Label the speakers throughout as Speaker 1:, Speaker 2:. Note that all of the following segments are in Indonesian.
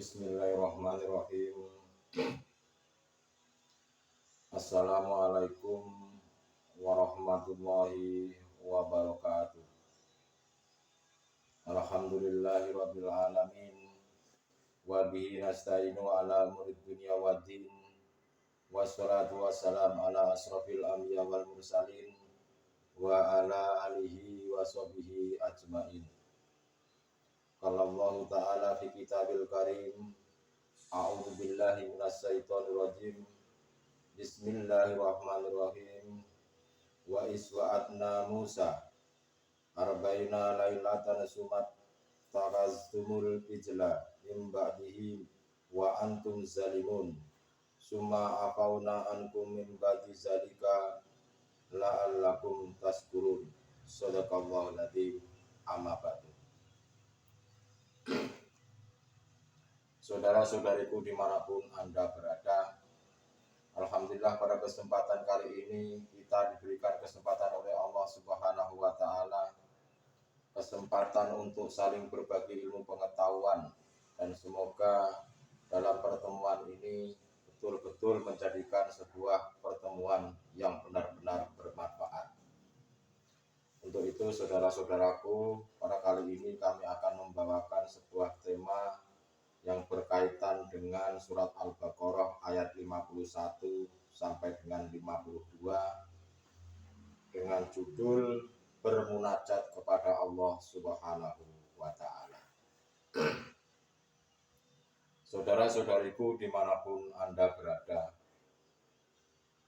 Speaker 1: Bismillahirrahmanirrahim. Assalamualaikum warahmatullahi wabarakatuh. Alhamdulillahirabbil alamin. Wa bihi nasta'inu ala umurid dunya waddin. Wassalatu wassalamu ala asrofil anbiya wal mursalin wa ala alihi wa sahbihi ajmain. Qala Allah ta'ala fi kitabil karim. A'udzu billahi minasyaitonir rajim. Bismillahirrahmanirrahim. Wa iswa'atna Musa arba'ina lailatan sumat taraztumul ijla min ba'dihi wa antum zalimun summa afauna ankum min ba'di zalika la'allakum tashkurun. Shadaqallahul adzim. Amma ba'du. Saudara-saudariku dimanapun Anda berada, alhamdulillah pada kesempatan kali ini kita diberikan kesempatan oleh Allah Subhanahu wa Ta'ala, kesempatan untuk saling berbagi ilmu pengetahuan, dan semoga dalam pertemuan ini betul-betul menjadikan sebuah pertemuan yang benar-benar bermanfaat. Untuk itu saudara-saudaraku, pada kali ini kami akan membawakan sebuah tema yang berkaitan dengan surat Al-Baqarah ayat 51 sampai dengan 52 dengan judul bermunajat kepada Allah Subhanahu wa Ta'ala. Saudara-saudariku dimanapun Anda berada,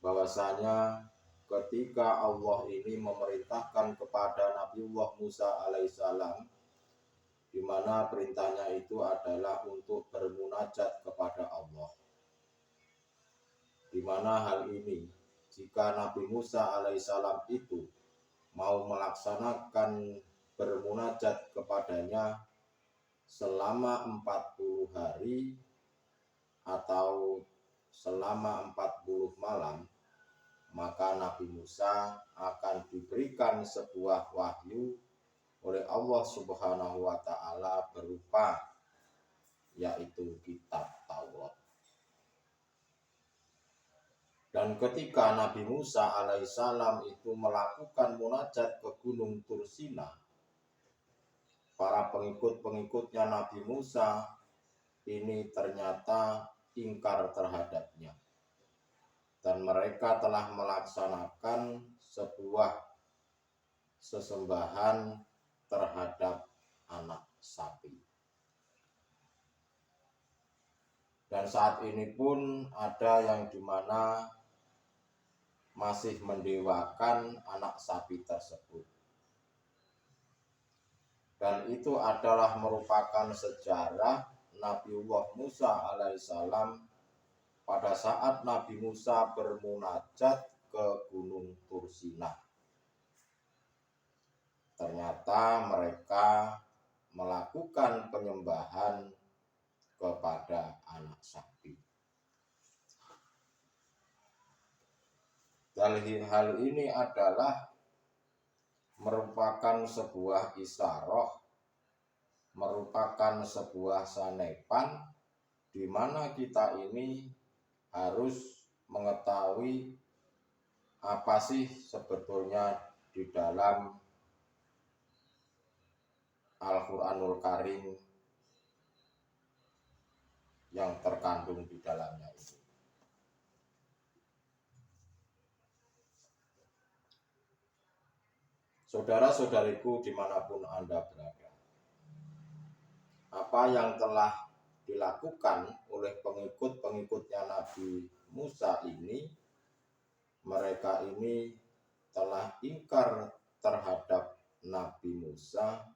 Speaker 1: bahwasanya ketika Allah ini memerintahkan kepada Nabiullah Musa alaihissalam, di mana perintahnya itu adalah untuk bermunajat kepada Allah. Di mana hal ini, jika Nabi Musa alaihissalam itu mau melaksanakan bermunajat kepadanya selama 40 hari atau selama 40 malam, maka Nabi Musa akan diberikan sebuah wahyu oleh Allah Subhanahu wa Ta'ala berupa yaitu kitab Taurat. Dan ketika Nabi Musa alaihissalam itu melakukan munajat ke Gunung Tursina, para pengikut-pengikutnya Nabi Musa ini ternyata ingkar terhadapnya, dan mereka telah melaksanakan sebuah sesembahan terhadap anak sapi. Dan saat ini pun ada yang dimana masih mendewakan anak sapi tersebut. Dan itu adalah merupakan sejarah Nabiullah Musa alaihissalam pada saat Nabi Musa bermunajat ke Gunung Tursina. Ternyata mereka melakukan penyembahan kepada anak sapi. Dan hal ini adalah merupakan sebuah isyarah, merupakan sebuah sanepan, di mana kita ini harus mengetahui apa sih sebetulnya di dalam Al-Quranul Karim yang terkandung di dalamnya itu. Saudara-saudariku dimanapun Anda berada, apa yang telah dilakukan oleh pengikut-pengikutnya Nabi Musa ini, mereka ini telah ingkar terhadap Nabi Musa.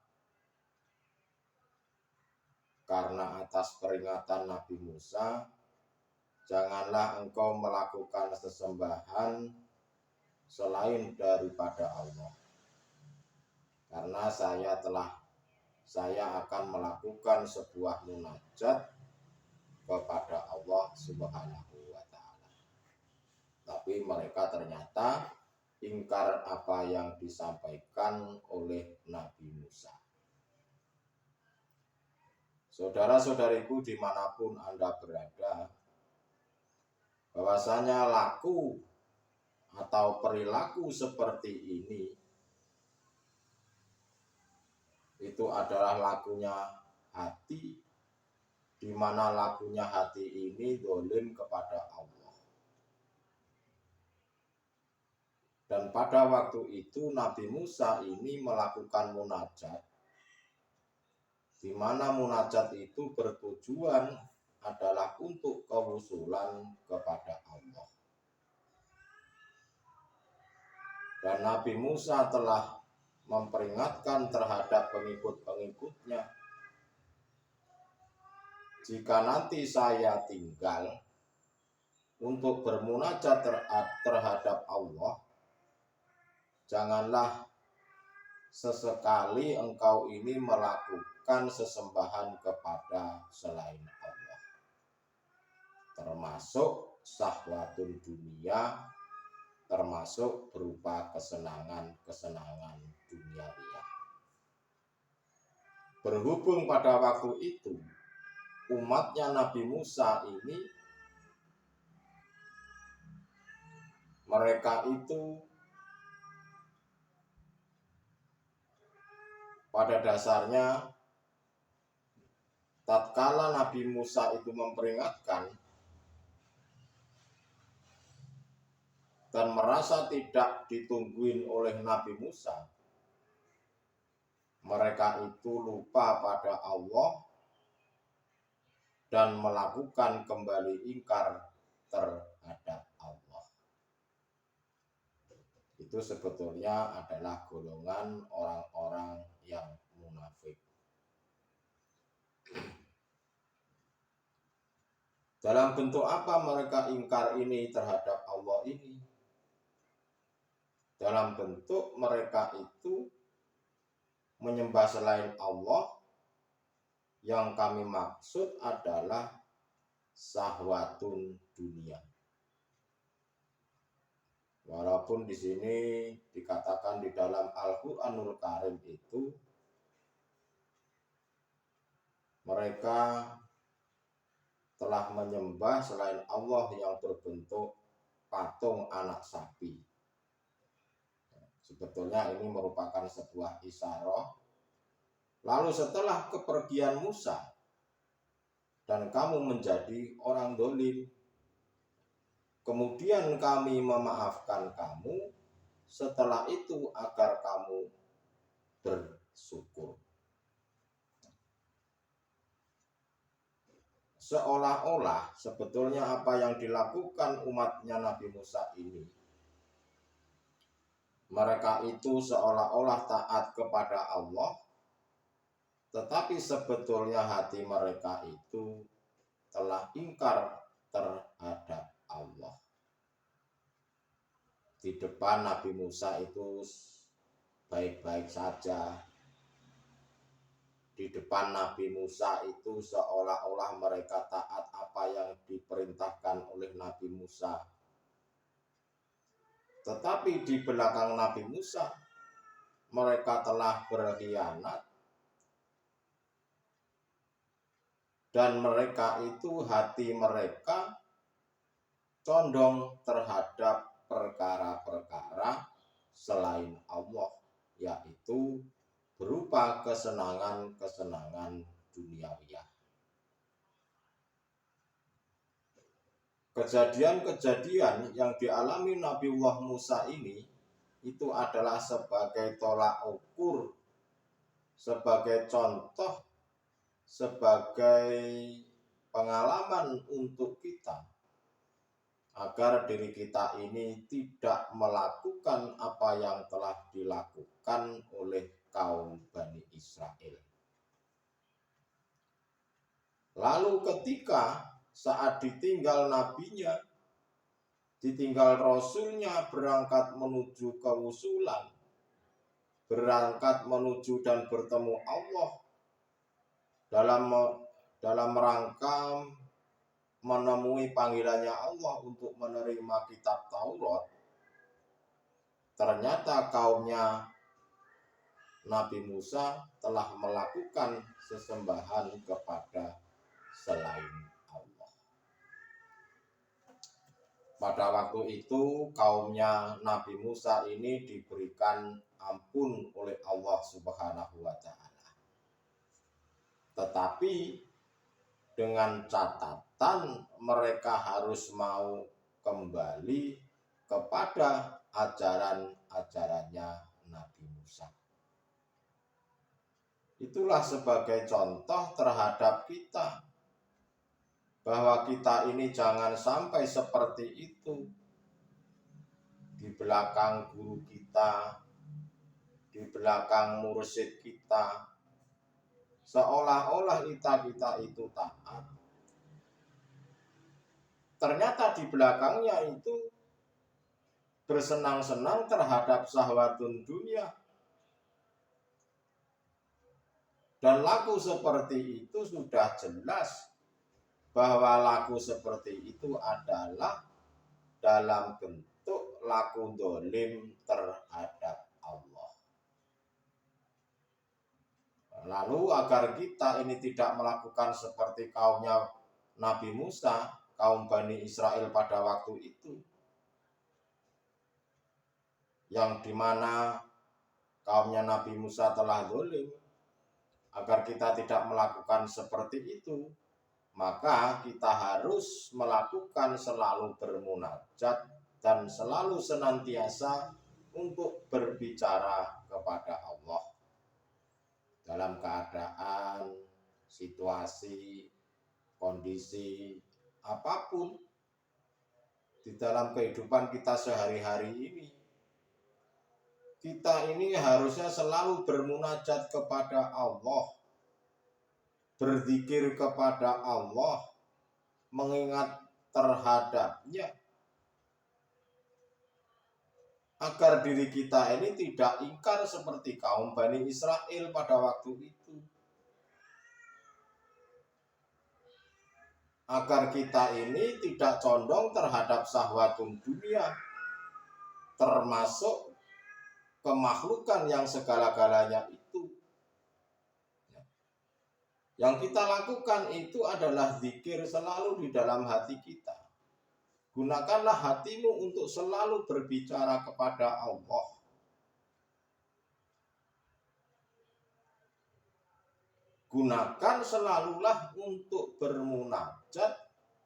Speaker 1: Karena atas peringatan Nabi Musa, janganlah engkau melakukan sesembahan selain daripada Allah. Karena saya akan melakukan sebuah munajat kepada Allah Subhanahu wa Ta'ala. Tapi mereka ternyata ingkar apa yang disampaikan oleh Nabi Musa. Saudara-saudariku dimanapun Anda berada, bahwasanya laku atau perilaku seperti ini itu adalah lakunya hati, di mana lakunya hati ini dolim kepada Allah. Dan pada waktu itu Nabi Musa ini melakukan munajat, di mana munajat itu bertujuan adalah untuk kewusulan kepada Allah. Dan Nabi Musa telah memperingatkan terhadap pengikut-pengikutnya, jika nanti saya tinggal untuk bermunajat terhadap Allah, janganlah sesekali engkau ini melakukan sesembahan kepada selain Allah, termasuk syahwatul dunia, termasuk berupa kesenangan-kesenangan duniawiah. Berhubung pada waktu itu umatnya Nabi Musa ini, mereka itu pada dasarnya tatkala Nabi Musa itu memperingatkan dan merasa tidak ditungguin oleh Nabi Musa, mereka itu lupa pada Allah dan melakukan kembali ingkar terhadap Allah. Itu sebetulnya adalah golongan orang-orang yang munafik. Dalam bentuk apa mereka ingkar ini terhadap Allah ini? Dalam bentuk mereka itu menyembah selain Allah, yang kami maksud adalah syahwatun dunia. Walaupun di sini dikatakan di dalam Al-Qur'anul Karim itu mereka telah menyembah selain Allah yang berbentuk patung anak sapi. Sebetulnya ini merupakan sebuah isyarah. Lalu setelah kepergian Musa dan kamu menjadi orang dolim, kemudian kami memaafkan kamu setelah itu agar kamu bersyukur. Seolah-olah sebetulnya apa yang dilakukan umatnya Nabi Musa ini, mereka itu seolah-olah taat kepada Allah, tetapi sebetulnya hati mereka itu telah ingkar terhadap Allah. Di depan Nabi Musa itu baik-baik saja. Di depan Nabi Musa itu seolah-olah mereka taat apa yang diperintahkan oleh Nabi Musa. Tetapi di belakang Nabi Musa, mereka telah berkhianat. Dan mereka itu hati mereka condong terhadap perkara-perkara selain Allah, yaitu berupa kesenangan-kesenangan duniawiah. Kejadian-kejadian yang dialami Nabiullah Musa ini itu adalah sebagai tolak ukur, sebagai contoh, sebagai pengalaman untuk kita, agar diri kita ini tidak melakukan apa yang telah dilakukan oleh kaum Bani Israel. Lalu ketika saat ditinggal nabinya, ditinggal rasulnya berangkat menuju kewusulan, berangkat menuju dan bertemu Allah dalam rangka menemui panggilannya Allah untuk menerima kitab Taurat, ternyata kaumnya Nabi Musa telah melakukan sesembahan kepada selain Allah. Pada waktu itu kaumnya Nabi Musa ini diberikan ampun oleh Allah Subhanahu wa Ta'ala. Tetapi dengan catatan mereka harus mau kembali kepada ajaran-ajarannya Nabi Musa. Itulah sebagai contoh terhadap kita, bahwa kita ini jangan sampai seperti itu. Di belakang guru kita, di belakang mursyid kita, seolah-olah kita itu taat. Ternyata di belakangnya itu bersenang-senang terhadap syahwatun dunia. Dan laku seperti itu sudah jelas bahwa laku seperti itu adalah dalam bentuk laku dolim terhadap Allah. Lalu agar kita ini tidak melakukan seperti kaumnya Nabi Musa, kaum Bani Israel pada waktu itu, yang dimana kaumnya Nabi Musa telah dolim, agar kita tidak melakukan seperti itu, maka kita harus melakukan selalu bermunajat dan selalu senantiasa untuk berbicara kepada Allah dalam keadaan, situasi, kondisi apapun di dalam kehidupan kita sehari-hari ini. Kita ini harusnya selalu bermunajat kepada Allah, berzikir kepada Allah, mengingat terhadapnya, agar diri kita ini tidak ingkar seperti kaum Bani Israel pada waktu itu. Agar kita ini tidak condong terhadap syahwatun dunia, termasuk kemakhlukan yang segala-galanya itu. Yang kita lakukan itu adalah zikir selalu di dalam hati kita. Gunakanlah hatimu untuk selalu berbicara kepada Allah. Gunakan selalulah untuk bermunajat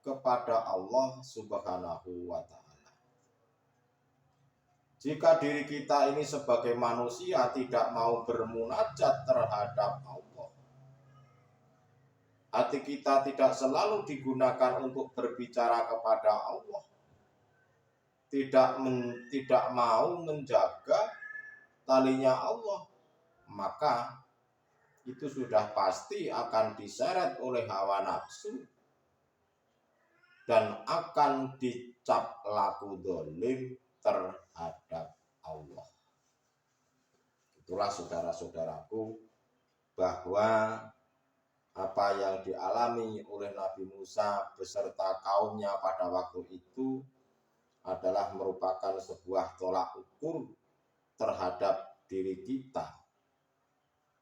Speaker 1: kepada Allah Subhanahu wa Ta'ala. Jika diri kita ini sebagai manusia tidak mau bermunajat terhadap Allah, hati kita tidak selalu digunakan untuk berbicara kepada Allah, tidak mau menjaga talinya Allah, maka itu sudah pasti akan diseret oleh hawa nafsu dan akan dicap laku dolim terhadap Allah. Itulah saudara-saudaraku, bahwa apa yang dialami oleh Nabi Musa beserta kaumnya pada waktu itu adalah merupakan sebuah tolak ukur terhadap diri kita,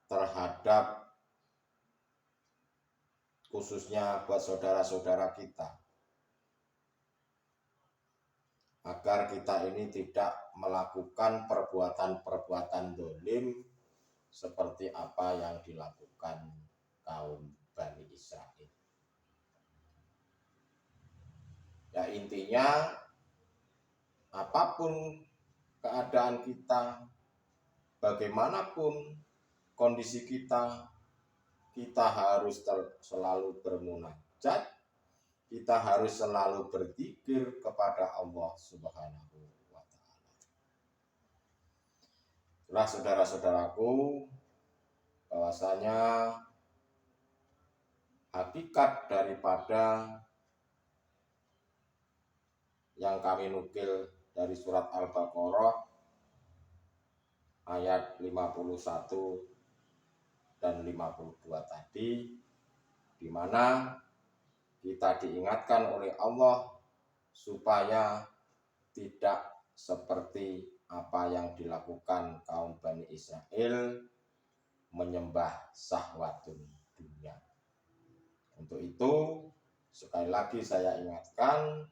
Speaker 1: terhadap khususnya buat saudara-saudara kita, agar kita ini tidak melakukan perbuatan-perbuatan dolim seperti apa yang dilakukan kaum Bani Israel. Ya, intinya apapun keadaan kita, bagaimanapun kondisi kita, kita harus selalu bermunajat, kita harus selalu berzikir kepada Allah Subhanahu wa Ta'ala. Itulah saudara-saudaraku, bahwasanya hakikat daripada yang kami nukil dari surat Al-Baqarah ayat 51 dan 52 tadi, di mana kita diingatkan oleh Allah supaya tidak seperti apa yang dilakukan kaum Bani Israel, menyembah syahwatun dunia. Untuk itu sekali lagi saya ingatkan,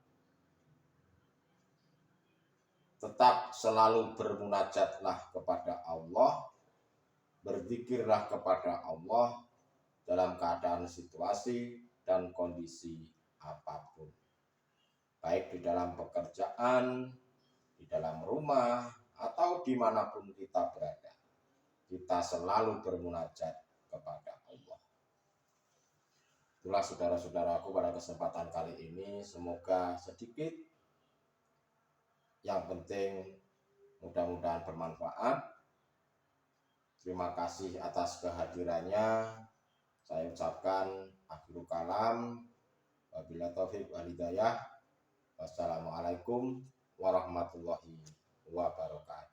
Speaker 1: tetap selalu bermunajatlah kepada Allah, berzikirlah kepada Allah dalam keadaan situasi dan kondisi apapun. Baik di dalam pekerjaan, di dalam rumah, atau dimanapun kita berada. Kita selalu bermunajat kepada Allah. Itulah saudara-saudaraku pada kesempatan kali ini. Semoga sedikit, yang penting mudah-mudahan bermanfaat. Terima kasih atas kehadirannya. Saya ucapkan akhirul kalam. Wabillahi taufiq wal hidayah. Wassalamualaikum warahmatullahi wabarakatuh.